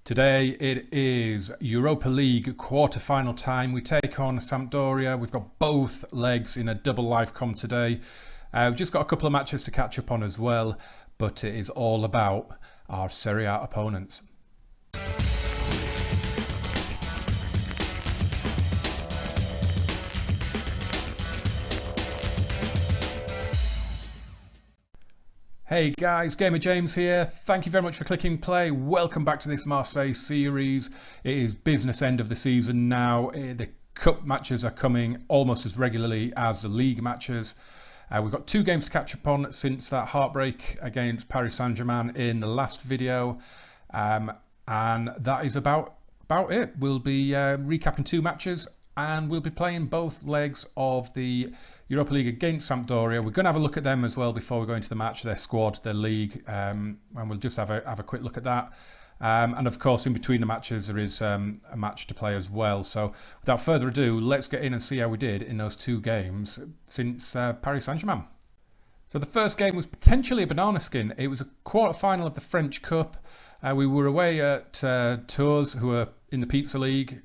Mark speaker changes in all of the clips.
Speaker 1: Today it is Europa League Quarter Final time. We take on Sampdoria. We've got both legs in a double live com today. We've just got a couple of matches to catch up on as well, but it is all about our Serie A opponents. Hey guys, Gamer James here. Thank you very much for clicking play. Welcome back to this Marseille series. It is business end of the season now. The cup matches are coming almost as regularly as the league matches. We've got two games to catch up on since that heartbreak against Paris Saint-Germain in the last video. And that is about it. We'll be recapping two matches and we'll be playing both legs of the Europa League against Sampdoria. We're going to have a look at them as well before we go into the match, their squad, their league, and we'll just have a quick look at that. And of course, in between the matches, there is a match to play as well. So without further ado, let's get in and see how we did in those two games since Paris Saint-Germain. So the first game was potentially a banana skin. It was a quarter-final of the French Cup. We were away at Tours, who are in the Pizza League.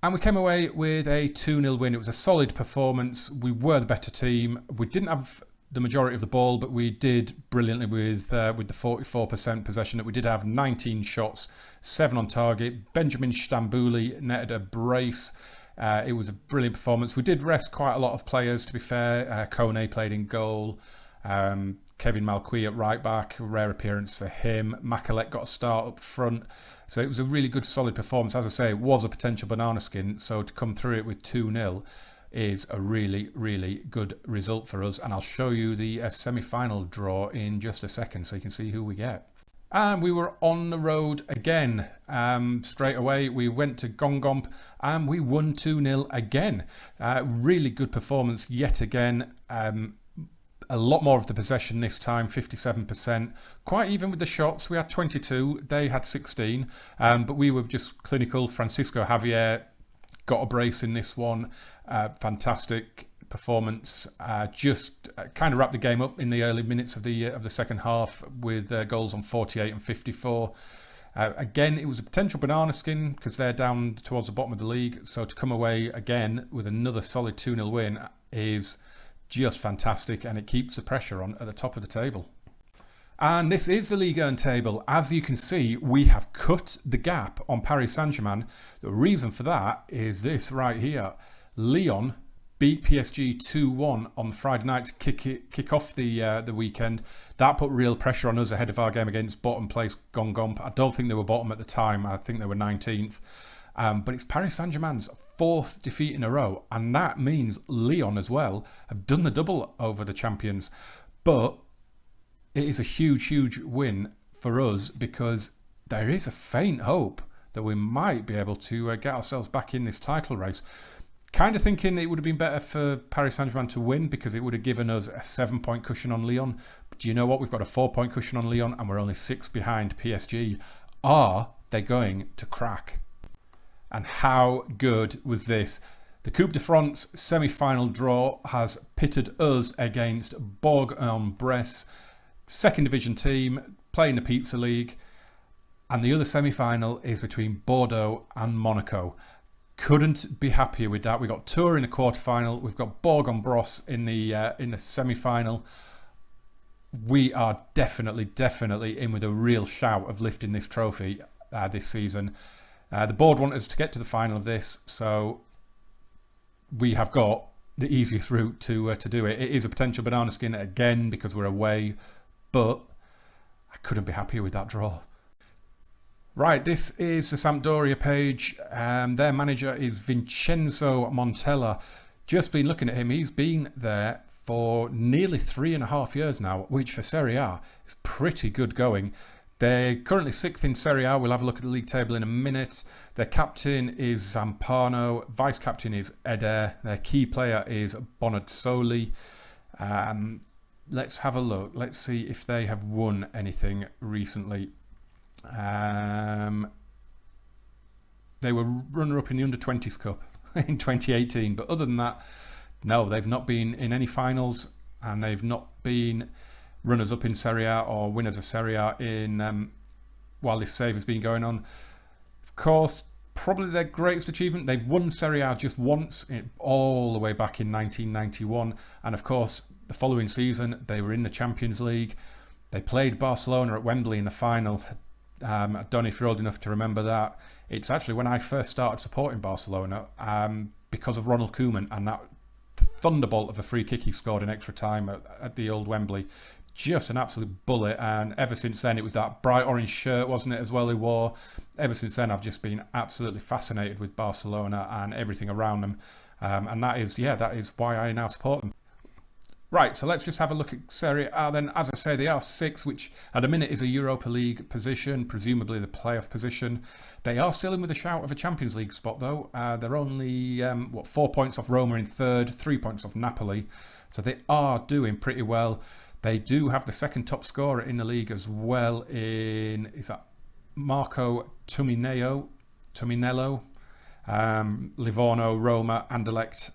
Speaker 1: And we came away with a 2-0 win. It was a solid performance. We were the better team. We didn't have the majority of the ball, but we did brilliantly with the 44% possession that we did have. 19 shots, 7 on target. Benjamin Stambouli netted a brace. It was a brilliant performance. We did rest quite a lot of players, to be fair. Kone played in goal. Kevin Malqui at right back, a rare appearance for him. Makalet got a start up front. So it was a really good, solid performance. As I say, it was a potential banana skin. So to come through it with 2-0 is a really, really good result for us. And I'll show you the semi-final draw in just a second so you can see who we get. And we were on the road again. Straight away, we went to Gongomp and we won 2-0 again. Really good performance yet again. A lot more of the possession this time, 57%. Quite even with the shots. We had 22, they had 16, but we were just clinical. Francisco Javier got a brace in this one. Fantastic performance. Just kind of wrapped the game up in the early minutes of the second half with goals on 48 and 54. Again, it was a potential banana skin because they're down towards the bottom of the league. So to come away again with another solid 2-0 win is just fantastic, and it keeps the pressure on at the top of the table. And this is the Ligue 1 table. As you can see, we have cut the gap on Paris Saint-Germain. The reason for that is this right here. Lyon beat PSG 2-1 on the Friday night to kick off the weekend. That put real pressure on us ahead of our game against bottom place Gongomp. I don't think they were bottom at the time. I think they were 19th. But it's Paris Saint-Germain's fourth defeat in a row, and that means Lyon as well have done the double over the champions. But it is a huge win for us because there is a faint hope that we might be able to get ourselves back in this title race. Kind of thinking it would have been better for Paris Saint-Germain to win because it would have given us a 7-point cushion on Lyon. But do you know what? We've got a 4-point cushion on Lyon and we're only 6 behind PSG. Are they going to crack? And how good was this? The Coupe de France semi-final draw has pitted us against Bourg-en-Bresse, second division team, playing the Pizza League. And the other semi-final is between Bordeaux and Monaco. Couldn't be happier with that. We've got Tours in the quarter-final. We've got Bourg-en-Bresse in the semi-final. We are definitely in with a real shout of lifting this trophy this season. The board want us to get to the final of this, so we have got the easiest route to do it. It is a potential banana skin again because we're away, but I couldn't be happier with that draw. Right, this is the Sampdoria page. Their manager is Vincenzo Montella. Just been looking at him. He's been there for nearly 3.5 years now, which for Serie A is pretty good going. They're currently 6th in Serie A. We'll have a look at the league table in a minute. Their captain is Zampano. Vice captain is Eder. Their key player is Bonazzoli. Let's have a look. Let's see if they have won anything recently. They were runner-up in the Under-20s Cup in 2018. But other than that, no, they've not been in any finals and they've not been runners-up in Serie A or winners of Serie A in while this save has been going on. Of course, probably their greatest achievement, they've won Serie A just once, all the way back in 1991, and of course the following season they were in the Champions League. They played Barcelona at Wembley in the final. I don't know if you're old enough to remember that. It's actually when I first started supporting Barcelona, because of Ronald Koeman and that thunderbolt of a free kick he scored in extra time at the old Wembley. Just an absolute bullet, and ever since then it was that bright orange shirt, wasn't it, as well, he wore. Ever since then I've just been absolutely fascinated with Barcelona and everything around them, and that is why I now support them. Right, so let's just have a look at Serie A then. As I say, they are 6th, which at a minute is a Europa League position, presumably the playoff position. They are still in with a shout of a Champions League spot, though. They're only 4 points off Roma in 3rd, 3 points off Napoli, so they are doing pretty well. They do have the second top scorer in the league as well, is that Marco Tuminello, Livorno, Roma, Anderlecht.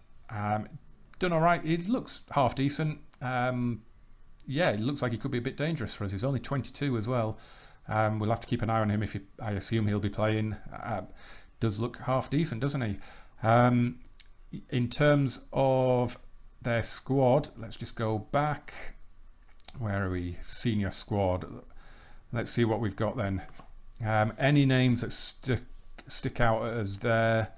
Speaker 1: Done all right. He looks half decent. It looks like he could be a bit dangerous for us. He's only 22 as well. We'll have to keep an eye on him I assume he'll be playing. Does look half decent, doesn't he? In terms of their squad, let's just go back. Where are we? Senior squad. Let's see what we've got then. Any names that stick out at us there?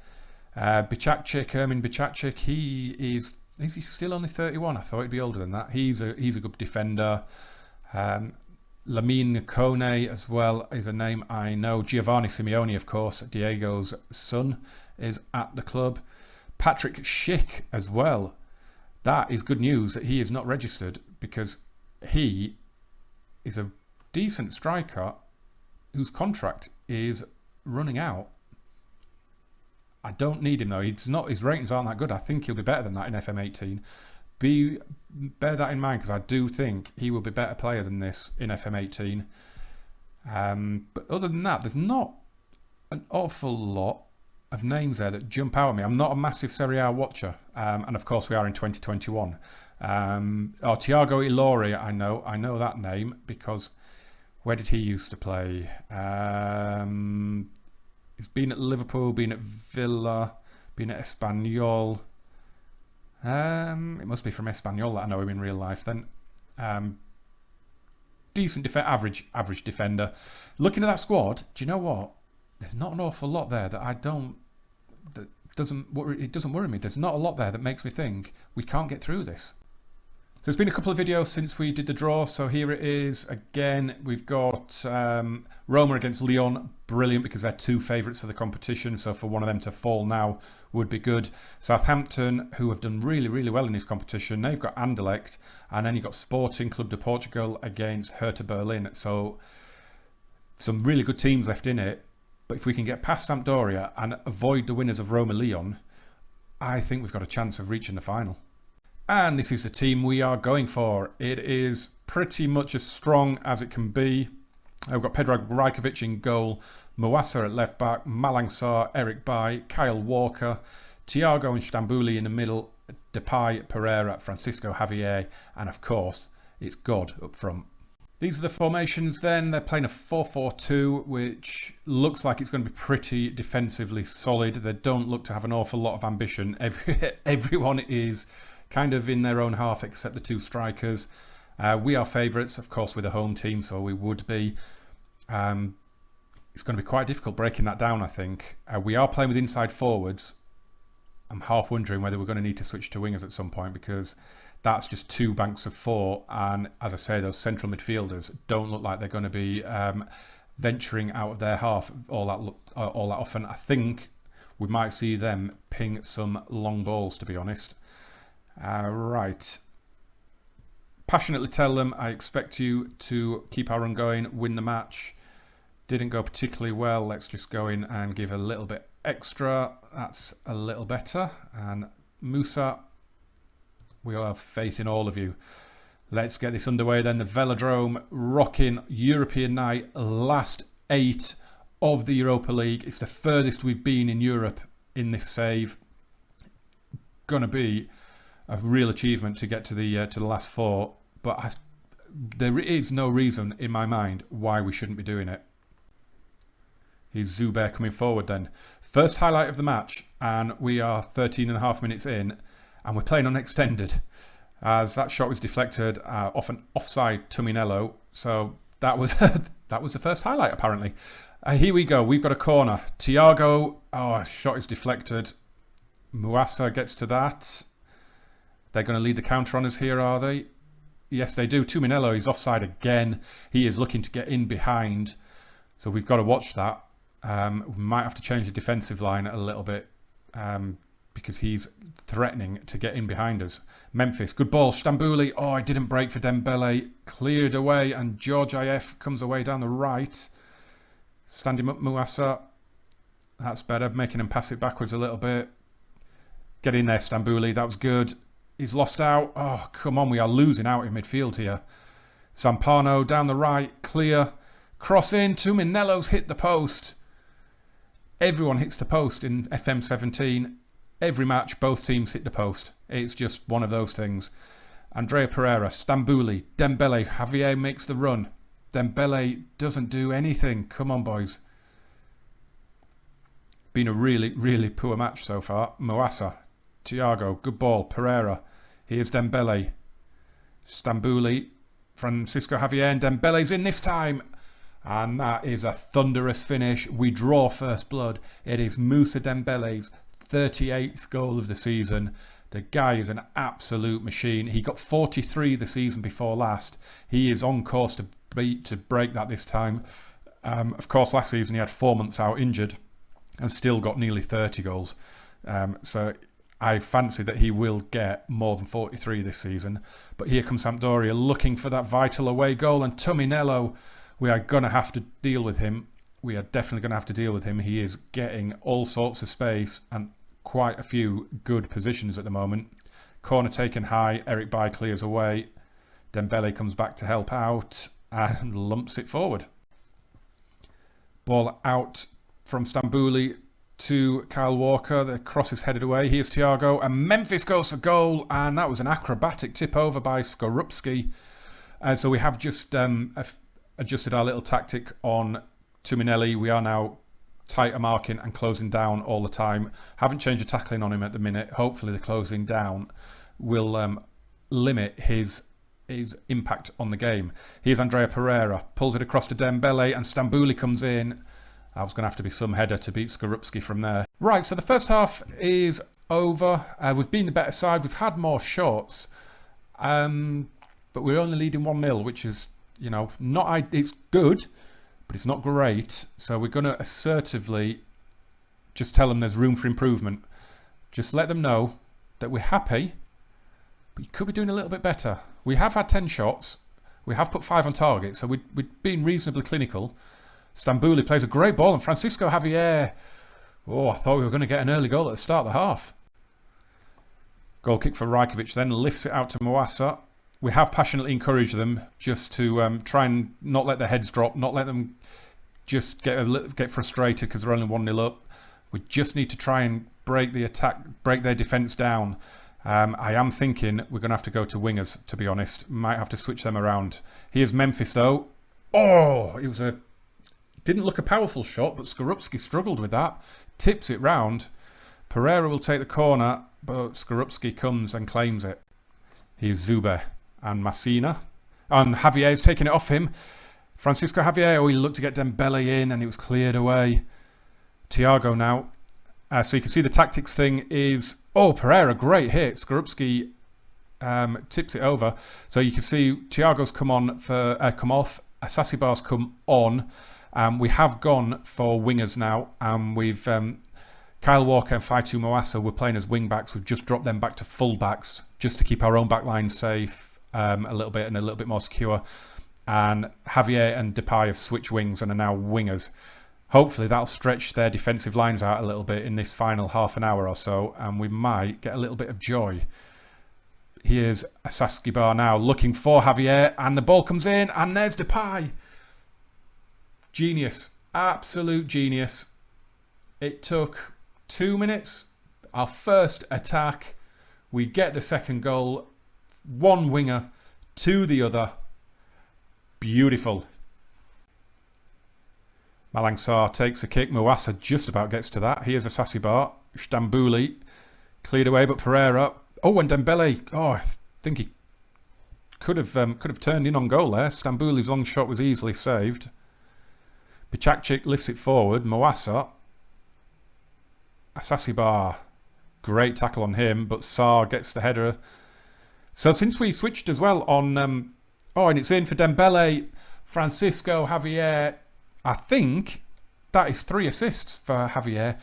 Speaker 1: Ermin Bicacic, is he still only 31? I thought he'd be older than that. He's a good defender. Lamine Kone as well is a name I know. Giovanni Simeone, of course, Diego's son, is at the club. Patrick Schick as well. That is good news that he is not registered, because he is a decent striker whose contract is running out. I don't need him though. His ratings aren't that good. I think he'll be better than that in FM18. Bear that in mind, because I do think he will be a better player than this in FM18. But other than that, there's not an awful lot of names there that jump out at me. I'm not a massive Serie A watcher, and of course we are in 2021. Thiago Ilori, I know that name, because where did he used to play? He's been at Liverpool, been at Villa, been at Espanyol. It must be from Espanyol that I know him in real life then. Decent average defender. Looking at that squad, do you know what? There's not an awful lot there it doesn't worry me. There's not a lot there that makes me think we can't get through this. So it's been a couple of videos since we did the draw, so here it is again. We've got Roma against Lyon, brilliant, because they're 2 favourites of the competition, so for one of them to fall now would be good. Southampton, who have done really, really well in this competition, they've got Anderlecht, and then you've got Sporting Club de Portugal against Hertha Berlin, so some really good teams left in it. But if we can get past Sampdoria and avoid the winners of Roma-Lyon, I think we've got a chance of reaching the final. And this is the team we are going for. It is pretty much as strong as it can be. We've got Predrag Rajkovic in goal, Mawassa at left back, Malang Sarr, Eric Bailly, Kyle Walker, Thiago and Stambouli in the middle, Depay, Pereira, Francisco Javier, and of course it's God up front. These are the formations then. They're playing a 4-4-2, which looks like it's going to be pretty defensively solid. They don't look to have an awful lot of ambition. Everyone is kind of in their own half except the 2 strikers. We are favourites, of course, with a home team, so we would be. It's going to be quite difficult breaking that down, I think. We are playing with inside forwards. I'm half wondering whether we're going to need to switch to wingers at some point, because that's just 2 banks of 4, and as I say, those central midfielders don't look like they're going to be venturing out of their half all that often. I think we might see them ping some long balls, to be honest. Right. Passionately tell them I expect you to keep our run going, win the match. Didn't go particularly well. Let's just go in and give a little bit extra. That's a little better. And Musa, we all have faith in all of you. Let's get this underway then. The Velodrome, rocking European night, last 8 of the Europa League. It's the furthest we've been in Europe in this save. Going to be a real achievement to get to the last 4, but there is no reason in my mind why we shouldn't be doing it. Here's Zuber coming forward then. First highlight of the match, and we are 13.5 minutes in, and we're playing unextended, as that shot was deflected off an offside Tuminello. So that was that was the first highlight apparently. Here we go. We've got a corner. Thiago. Oh, shot is deflected. Muassa gets to that. They're going to lead the counter on us here, are they? Yes, they do. Tuminello is offside again. He is looking to get in behind. So we've got to watch that. We might have to change the defensive line a little bit because he's threatening to get in behind us. Memphis, good ball. Stambouli. Oh, it didn't break for Dembele. Cleared away, and Georgiev comes away down the right. Standing up Muassa. That's better. Making him pass it backwards a little bit. Get in there, Stambouli. That was good. He's lost out. Oh, come on. We are losing out in midfield here. Zampano down the right. Clear. Cross in. Tuminello's hit the post. Everyone hits the post in FM17. Every match, both teams hit the post. It's just one of those things. Andrea Pereira, Stambouli, Dembele. Javier makes the run. Dembele doesn't do anything. Come on, boys. Been a really, really poor match so far. Muassa, Thiago, good ball. Pereira. Here's Dembele. Stambouli, Francisco Javier, and Dembele's in this time. And that is a thunderous finish. We draw first blood. It is Moussa Dembele's 38th goal of the season. The guy is an absolute machine. He got 43 the season before last. He is on course to break that this time. Of course, last season he had 4 months out injured and still got nearly 30 goals. So I fancy that he will get more than 43 this season. But here comes Sampdoria looking for that vital away goal, and Tuminello, we are going to have to deal with him. We are definitely going to have to deal with him. He is getting all sorts of space and quite a few good positions at the moment. Corner taken high. Eric Bailly clears away. Dembele comes back to help out and lumps it forward. Ball out from Stambouli to Kyle Walker. The cross is headed away. Here's Thiago, and Memphis goes for goal, and that was an acrobatic tip over by Skorupski. So we have just adjusted our little tactic on Tuminelli. We are now tighter marking and closing down all the time. Haven't changed the tackling on him at the minute. Hopefully the closing down will limit his impact on the game. Here's Andrea Pereira. Pulls it across to Dembele, and Stambouli comes in. I was going to have to be some header to beat Skorupski from there. Right, so the first half is over. We've been the better side. We've had more shots. But we're only leading 1-0, which is, you know, it's good, but it's not great. So we're going to assertively just tell them there's room for improvement. Just let them know that we're happy, but you could be doing a little bit better. We have had 10 shots. We have put 5 on target, so we've been reasonably clinical. Stambouli plays a great ball, and Francisco Javier. Oh, I thought we were going to get an early goal at the start of the half. Goal kick for Rajkovic, then lifts it out to Muassa. We have passionately encouraged them just to try and not let their heads drop, not let them just get frustrated because they're only 1-0 up. We just need to try and break the attack, break their defence down. I am thinking we're going to have to go to wingers, to be honest. Might have to switch them around. Here's Memphis, though. Oh, it didn't look a powerful shot, but Skorupski struggled with that. Tips it round. Pereira will take the corner, but Skorupski comes and claims it. Here's Zuber and Massina. And Javier's taking it off him. Francisco Javier, he looked to get Dembele in, and it was cleared away. Thiago now. So you can see the tactics thing is... Oh, Pereira, great hit. Skorupski tips it over. So you can see Thiago's come off. Asasibar's come on. We have gone for wingers now. We've Kyle Walker and Faitu Muassa were playing as wing backs. We've just dropped them back to full backs just to keep our own back line safe a little bit and a little bit more secure. And Javier and Depay have switched wings and are now wingers. Hopefully that'll stretch their defensive lines out a little bit in this final half an hour or so, and we might get a little bit of joy. Here's Asasibar now looking for Javier, and the ball comes in, and there's Depay. Genius. Absolute genius. It took 2 minutes. Our first attack. We get the second goal. One winger to the other. Beautiful. Malang Sarr takes a kick. Mouassa just about gets to that. Here's a Sasibar. Stambouli cleared away, but Pereira. Oh, and Dembele. Oh, I think he could have turned in on goal there. Stambouli's long shot was easily saved. Bichakchik lifts it forward. Mouassa. Sasibar. Great tackle on him, but Sarr gets the header. So since we switched as well on... and it's in for Dembele. Francisco Javier. I think that is 3 assists for Javier.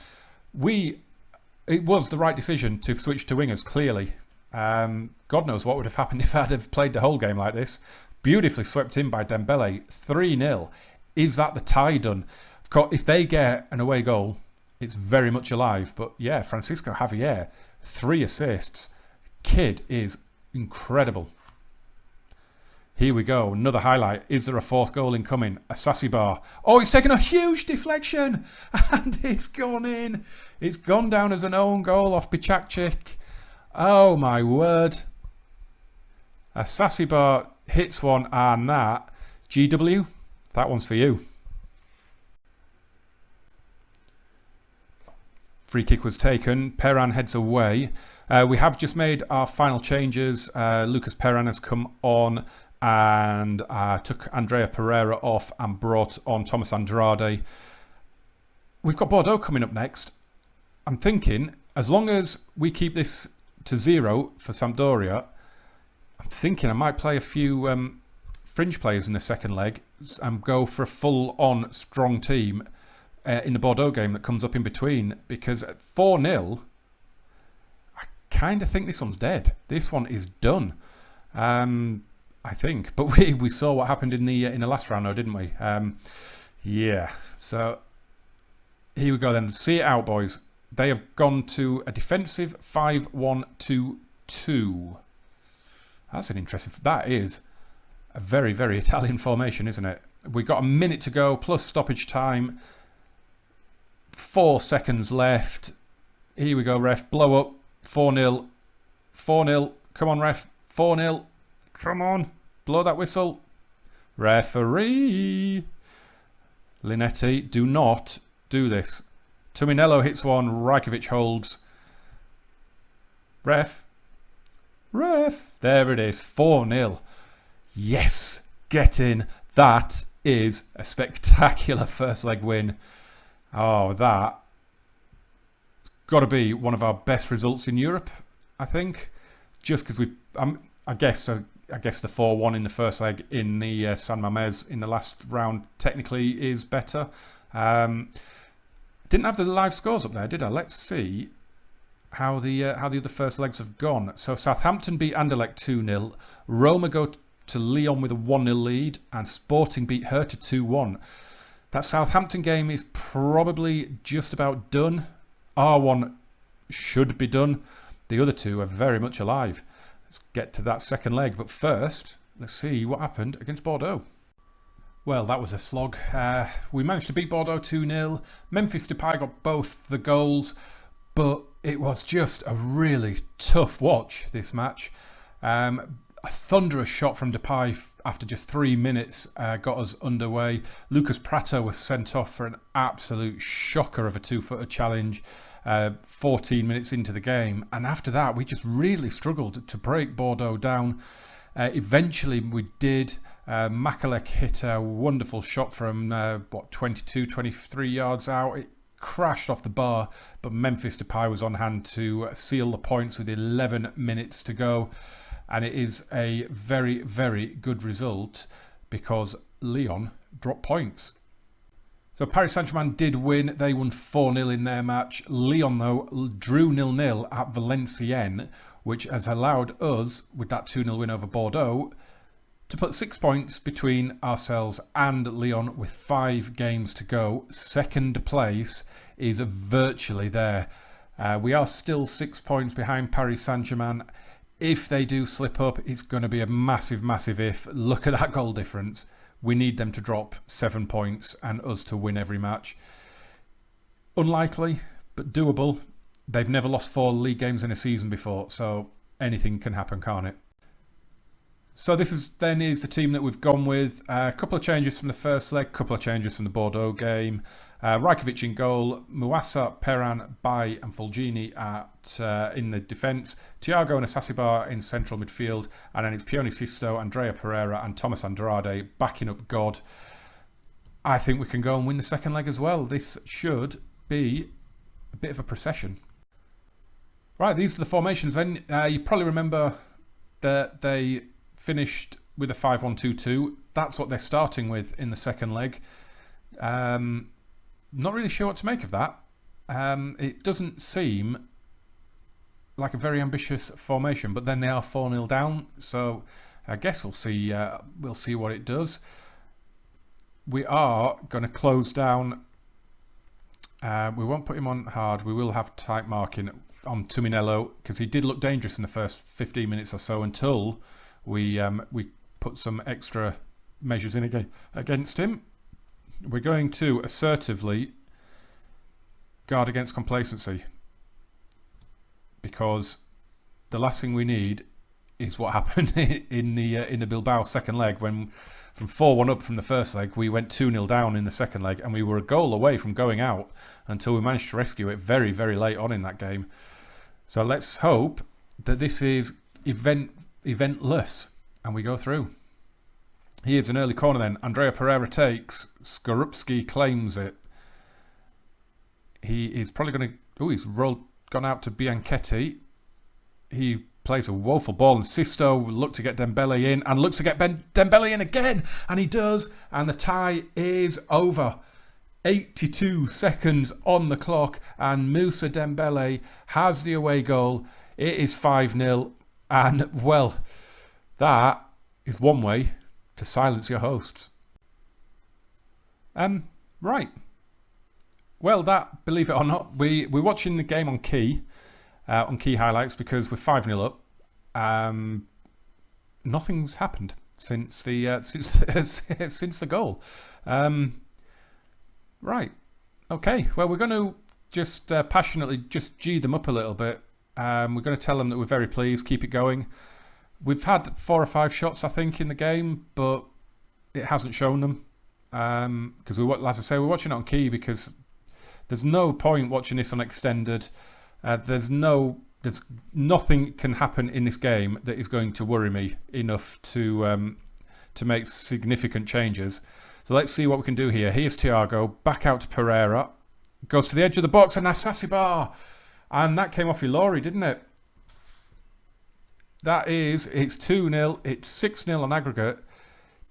Speaker 1: It was the right decision to switch to wingers, clearly. God knows what would have happened if I'd have played the whole game like this. Beautifully swept in by Dembele. 3-0. Is that the tie done? Of course, if they get an away goal, it's very much alive. But yeah, Francisco Javier, 3 assists. Kid is incredible. Here we go. Another highlight. Is there a 4th goal incoming? A Sasibar. Oh, he's taken a huge deflection. And it's gone in. It's gone down as an own goal off Bichakchik. Oh, my word. A Sasibar hits one and that. GW, that one's for you. Free kick was taken. Perran heads away. We have just made our final changes. Lucas Perran has come on and took Andrea Pereira off and brought on Thomas Andrade. We've got Bordeaux coming up next. I'm thinking, as long as we keep this to 0 for Sampdoria, I'm thinking I might play a few fringe players in the second leg and go for a full-on strong team in the Bordeaux game that comes up in between, because at 4-0, I kind of think this one's dead. This one is done. I think, but we saw what happened in the last round, though, didn't we? Yeah. So here we go then. See it out, boys. They have gone to a defensive 5-1-2-2. That's an interesting. That is a very, very Italian formation, isn't it? We've got a minute to go plus stoppage time. 4 seconds left. Here we go, ref. Blow up. 4-0. 4-0. Come on, ref. 4-0. Come on. Blow that whistle. Referee. Linetti, do not do this. Tuminello hits one. Rajkovic holds. Ref. Ref. There it is. 4-0. Yes. Get in. That is a spectacular first leg win. Oh, that got to be one of our best results in Europe, I think. Just because we've... I guess the 4-1 in the first leg in the San Mamés in the last round technically is better. Didn't have the live scores up there, did I? Let's see how the other first legs have gone. So Southampton beat Anderlecht 2-0. Roma go to Lyon with a 1-0 lead, and Sporting beat Hertha 2-1. That Southampton game is probably just about done. R1 should be done. The other two are very much alive. Let's get to that second leg. But first, let's see what happened against Bordeaux. Well, that was a slog. We managed to beat Bordeaux 2-0. Memphis Depay got both the goals, but it was just a really tough watch, this match. A thunderous shot from Depay after just 3 minutes got us underway. Lucas Prato was sent off for an absolute shocker of a 2-footer challenge 14 minutes into the game. And after that, we just really struggled to break Bordeaux down. Eventually we did. Makalek hit a wonderful shot from 22, 23 yards out. It crashed off the bar, but Memphis Depay was on hand to seal the points with 11 minutes to go. And it is a very, very good result because Lyon dropped points. So Paris Saint-Germain did win. They won 4-0 in their match. Lyon, though, drew 0-0 at Valenciennes, which has allowed us, with that 2-0 win over Bordeaux, to put 6 points between ourselves and Lyon with 5 games to go. Second place is virtually there. We are still 6 points behind Paris Saint-Germain. If they do slip up, it's going to be a massive, massive if. Look at that goal difference. We need them to drop 7 points and us to win every match. Unlikely, but doable. They've never lost 4 league games in a season before, so anything can happen, can't it? So this is the team that we've gone with. A couple of changes from the first leg, couple of changes from the Bordeaux game. Rajkovic in goal, Muasa, Peran, Bai and Fulgini in the defence, Thiago and Asasibar in central midfield, and then it's Pione Sisto, Andrea Pereira and Thomas Andrade backing up God. I think we can go and win the second leg as well. This should be a bit of a procession. Right, these are the formations then. You probably remember that they finished with a 5-1-2-2. That's what they're starting with in the second leg. Not really sure what to make of that. It doesn't seem like a very ambitious formation, but then they are 4-0 down, so I guess we'll see what it does. We are going to close down. We won't put him on hard. We will have tight marking on Tuminello because he did look dangerous in the first 15 minutes or so until we put some extra measures in against him. We're going to assertively guard against complacency because the last thing we need is what happened in the Bilbao second leg when from 4-1 up from the first leg we went 2-0 down in the second leg and we were a goal away from going out until we managed to rescue it very, very late on in that game. So let's hope that this is eventless and we go through. Here's an early corner then. Andrea Pereira takes. Skorupski claims it. He is probably going to... Oh, he's gone out to Bianchetti. He plays a woeful ball and Sisto will look to get Dembele in and looks to get Dembele in again. And he does. And the tie is over. 82 seconds on the clock and Moussa Dembele has the away goal. It is 5-0 and, well, that is one way to silence your hosts. Right. Well, that, believe it or not, we're watching the game on key highlights because we're 5-0 up. Nothing's happened since the since the goal. Right. Okay. Well, we're going to just passionately just G them up a little bit. We're going to tell them that we're very pleased. Keep it going. We've had 4 or 5 shots, I think, in the game, but it hasn't shown them. Because as I say, we're watching it on key because there's no point watching this on extended. There's nothing can happen in this game that is going to worry me enough to make significant changes. So let's see what we can do here. Here's Thiago, back out to Pereira, goes to the edge of the box and Asasibar, and that came off Ilori, didn't it? It's 2-0, it's 6-0 on aggregate.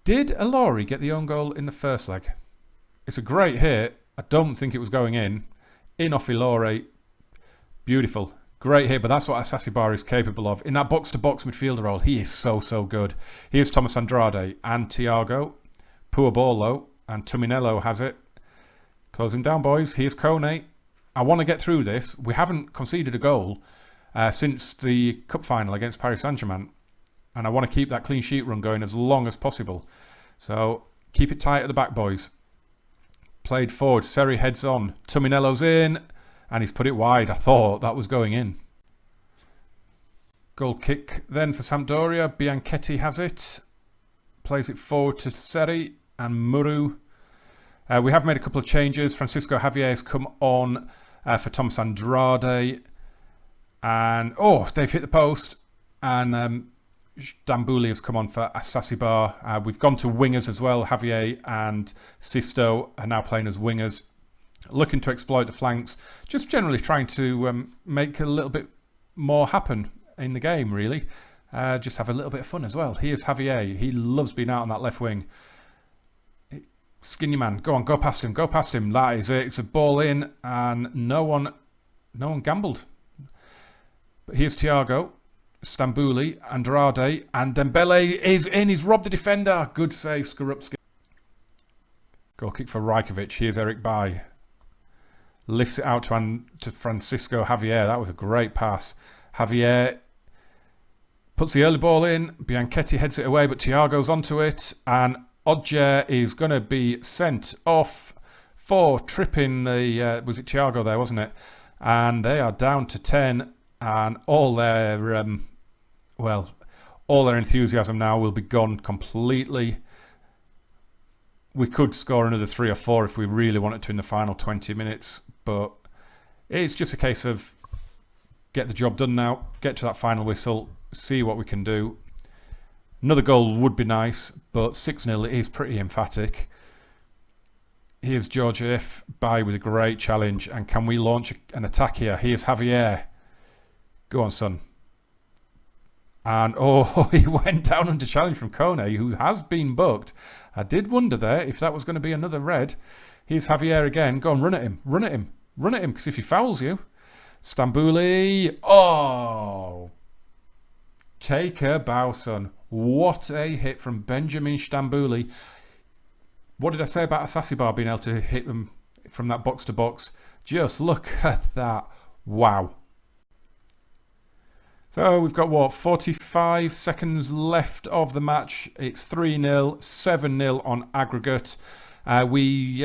Speaker 1: Did Ilori get the own goal in the first leg? It's a great hit. I don't think it was going in off Ilori. Beautiful. Great hit, but that's what Asasibar is capable of. In that box-to-box midfielder role, he is so, so good. Here's Thomas Andrade and Thiago. Poor ball, though, and Tuminello has it. Close him down, boys. Here's Kone. I want to get through this. We haven't conceded a goal since the cup final against Paris Saint-Germain, and I want to keep that clean sheet run going as long as possible. So keep it tight at the back, boys. Played forward. Seri heads on. Tuminello's in, and he's put it wide. I thought that was going in. Goal kick then for Sampdoria. Bianchetti has it. Plays it forward to Seri and Muru. We have made a couple of changes. Francisco Javier has come on for Thomas Andrade. And, they've hit the post. And Stambouli has come on for Asasibar. We've gone to wingers as well. Javier and Sisto are now playing as wingers. Looking to exploit the flanks. Just generally trying to make a little bit more happen in the game, really. Just have a little bit of fun as well. Here's Javier. He loves being out on that left wing. Skinny man. Go on, go past him. Go past him. That is it. It's a ball in and no one gambled. But here's Thiago. Stambouli, Andrade, and Dembele is in. He's robbed the defender. Good save, Skorupski. Goal kick for Rajkovic. Here's Eric Bai. Lifts it out to Francisco Javier. That was a great pass. Javier puts the early ball in. Bianchetti heads it away, but Thiago's onto it. And Odjer is going to be sent off for tripping the... was it Thiago there, wasn't it? And they are down to 10. And all their All their enthusiasm now will be gone completely. We could score another 3 or 4 if we really wanted to in the final 20 minutes, but it's just a case of get the job done now, get to that final whistle, see what we can do. Another goal would be nice, but 6-0 is pretty emphatic. Here's George F. by with a great challenge, and can we launch an attack here? Here's Javier. Go on, son. And oh, he went down under challenge from Kone, who has been booked. I did wonder there if that was going to be another red. Here's Javier again. Go on, run at him, run at him, run at him, because if he fouls you. Stambouli. Oh, take a bow, son. What a hit from Benjamin Stambouli. What did I say about Asasibar being able to hit them from that box to box? Just look at that. Wow. So we've got, what, 45 seconds left of the match. It's 3-0, 7-0 on aggregate. We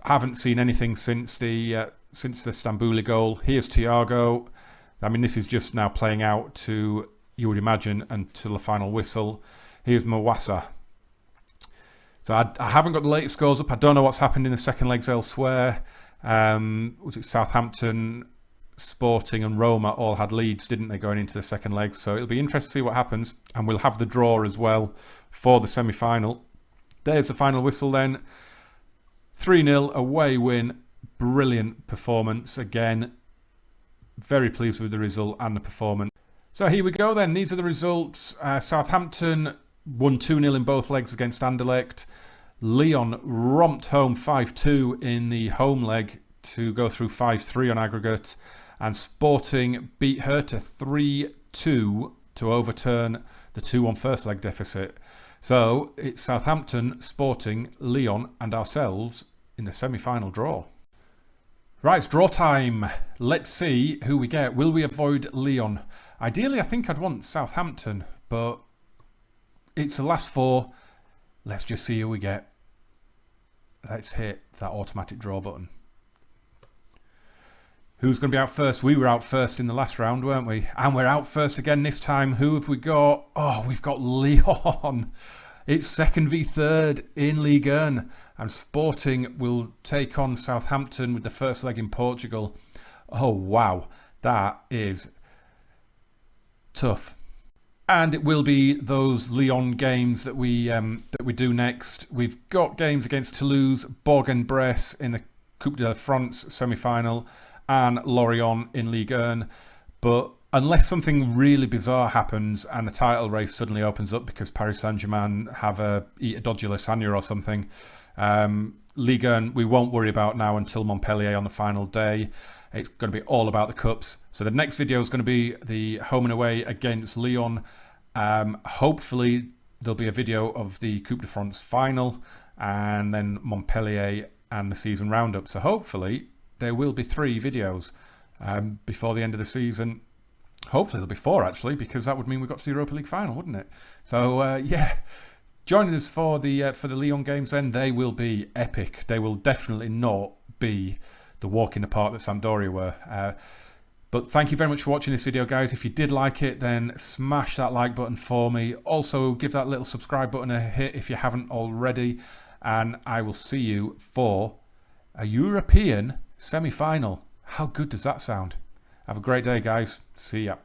Speaker 1: haven't seen anything since the Stambouli goal. Here's Thiago. I mean, this is just now playing out to, you would imagine, until the final whistle. Here's Mawassa. So I haven't got the latest scores up. I don't know what's happened in the second legs elsewhere. Was it Southampton, Sporting and Roma all had leads, didn't they, going into the second leg? So it'll be interesting to see what happens. And we'll have the draw as well for the semi-final. There's the final whistle then. 3-0 away win. Brilliant performance again. Very pleased with the result and the performance. So here we go then. These are the results. Southampton won 2-0 in both legs against Anderlecht. Lyon romped home 5-2 in the home leg to go through 5-3 on aggregate. And Sporting beat her to 3-2 to overturn the 2-1 first leg deficit. So it's Southampton, Sporting, Lyon and ourselves in the semi-final draw. Right, it's draw time. Let's see who we get. Will we avoid Lyon? Ideally, I think I'd want Southampton, but it's the last 4. Let's just see who we get. Let's hit that automatic draw button. Who's going to be out first? We were out first in the last round, weren't we? And we're out first again this time. Who have we got? Oh, we've got Lyon. It's second v third in Ligue 1. And Sporting will take on Southampton with the first leg in Portugal. Oh, wow. That is tough. And it will be those Lyon games that we do next. We've got games against Toulouse, Bourg-en-Bresse in the Coupe de France semi-final, and Lorient in Ligue 1. But unless something really bizarre happens and the title race suddenly opens up because Paris Saint-Germain eat a dodgy lasagna or something, Ligue 1 we won't worry about now until Montpellier on the final day. It's going to be all about the cups. So the next video is going to be the home and away against Lyon. Hopefully there'll be a video of the Coupe de France final and then Montpellier and the season roundup. So hopefully there will be 3 videos before the end of the season. Hopefully there'll be 4 actually, because that would mean we got to the Europa League final, wouldn't it? So yeah, joining us for the Lyon games then. They will be epic. They will definitely not be the walk in the park that Sampdoria were. But thank you very much for watching this video, guys. If you did like it, then smash that like button for me. Also, give that little subscribe button a hit if you haven't already. And I will see you for a European semi-final. How good does that sound? Have a great day, guys. See ya.